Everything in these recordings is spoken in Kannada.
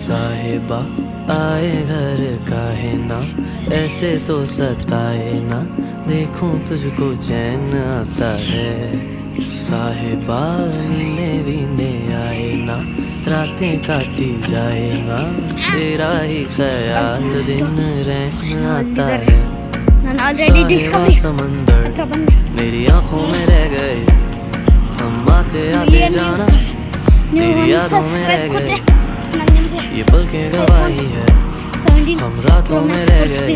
साहिबा आए घर काहे ना, ऐसे तो सताए ना, देखूं तुझको चैन आता है। साहिबा नींदे वींदे आए ना, रातें काटी जाए ना, तेरा ही ख्याल दिन रहन आता है। साहिबा समंदर मेरी आंखों में रह गए, हम आते आते जाना तेरी यादों में रह गए। ये पल के गवाही है, हम रातों में रह गए,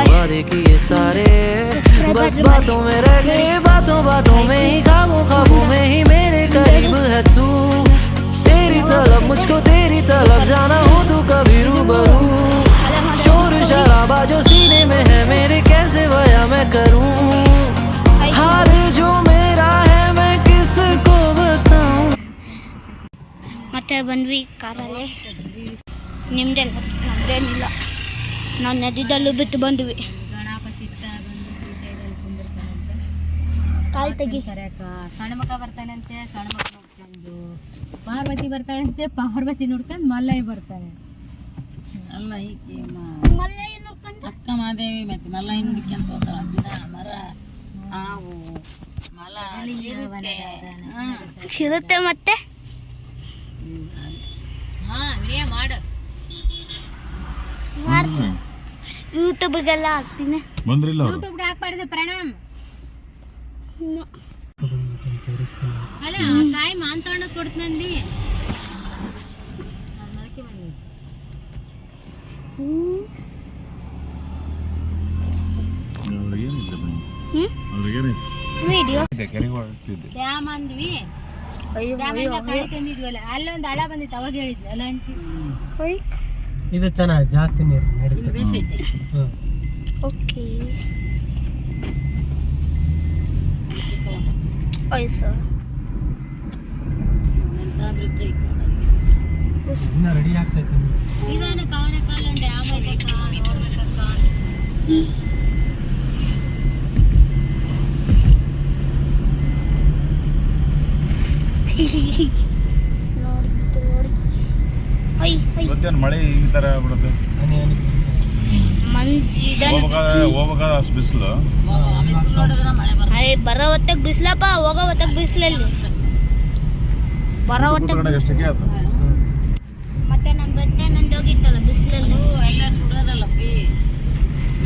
वादे किए सारे बस बातों में रह गए। बातों बातों में ही, ख्वाबों ख्वाबों में ही मेरे करीब है तू। तेरी तलब मुझको तेरी तलब, जाना हो तू कभी रूबरू। शोर शराबा जो सीने में है मेरे, कैसे बयां मैं करूं। हाल जो मेरा है मैं किसको बताऊं। ಮತ್ತೆ ಬಂದ್ವಿ ಕಾರಲ್ಲಿ. ನಿಮ್ದೆಲ್ಲ ನಮ್ದೇನಿಲ್ಲ, ನಾವು ನದಿದಲ್ಲೂ ಬಿಟ್ಟು ಬಂದ್ವಿ. ಗಣಪ ಸಿಗ್ತ ಬಂದು ಸೈಡಲ್ಲಿ ಕುಂದಿರ್ತಾನಂತೆ, ಕಾಲ್ ತೆಗಿ. ಸಣ್ಣಮಕ್ಕ ಬರ್ತಾನಂತೆ, ಸಣ್ಣಮಕ್ಕ ನೋಡ್ಕೊಂಡು ಪಾರ್ವತಿ ಬರ್ತಾಳಂತೆ, ಪಾರ್ವತಿ ನೋಡ್ಕೊಂಡು ಮಲ್ಲಯ್ಯ ಬರ್ತಾನೆ. ಅಲ್ಲ ಈಕೆ ಮಲ್ಲಯ್ಯ ನೋಡ್ಕೊಂಡು ಅಕ್ಕ ಮಾದೇವಿ ಮತ್ತೆ ಮಲ್ಲಯ್ಯ ನೋಡ್ಕೊಂತ ಹೋಗ್ತಾಳ. ಗಿಡ ಮರ ಹಾವು ಮಲ ಚಿರತೆ ಮತ್ತೆ ವಿಡಿಯೋ ಮಾಡು. ಯೂಟ್ಯೂಬ್ಗೆಲ್ಲ ಹಾಕ್ತೀನಿ. ಯೂಟ್ಯೂಬ್ಗೆ ಹಾಕ್ಬಾರ್ದು ಪ್ರಣಾಮ್. ಅಲ್ಲ ಕಾಯಿ ಮಾನ್ತಣ್ಣ ಕೊಡ್ತಂದಿ ಮೊಳಕೆ ಬಂದಿ. ವಿಡಿಯೋ ಡ್ಯಾಮ್ ಅಂದ್ವಿ, ಡ್ಯಾಮಿಂದ ಕಾಯಿ ತಂದಿದ್ವಲ್ಲ, ಅಲ್ಲೊಂದು ಹಳ ಬಂದಿತ್ತು, ಅವಾಗ ಹೇಳಿದ್ವಿ ಅಲ್ಲ ಆಂಟಿ. ಇದು ಚೆನ್ನಾಗಿ ಜಾಸ್ತಿ ನೀರು ಇಲ್ಲಿ ಬೇಸೈತೆ. ಓಕೆ ಐಸು ಎಂತ ಬ್ರಿಡ್ಜ್ ಐತೆ ಇನ್ನ ರೆಡಿ ಆಗ್ತೈತಿ. ಇದಾನ ಕಾವನ ಕಾಲ ಡ್ಯಾಮ್ ಐತೆ ಇವತ್ತೇನು ಮಳೆ ಈ ತರ ಬಿಡುತ್ತೆ, ಹೋಗ್ಬೇಕಾದ್ರೆ ಅಷ್ಟು ಬಿಸಿಲು. ನೋಡಿದ್ರೆ ಮಳೆ ಬರ್ತದೆ. ಬರೋ ಹೊತ್ತಾಗ ಬಿಸಿಲಪ್ಪ, ಹೋಗೋ ಹೊತ್ತಾಗ ಬಿಸಿಲಲ್ಲಿ ಬರೋ ಹೊತ್ತಾಗ ಸೆಕೆ ಆಯ್ತು. ಮತ್ತೆ ನನ್ನ ಬಟ್ಟೆ ನಂದು ಹೋಗಿತ್ತಲ್ಲ ಬಿಸಿಲಲ್ಲಿ. ಅದು ಎಲ್ಲ ಸುಡೋದಲ್ಲ ಪಿ,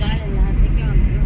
ಗಾಳಿ ಎಲ್ಲ ಸೆಕೆ ಉಂಟು.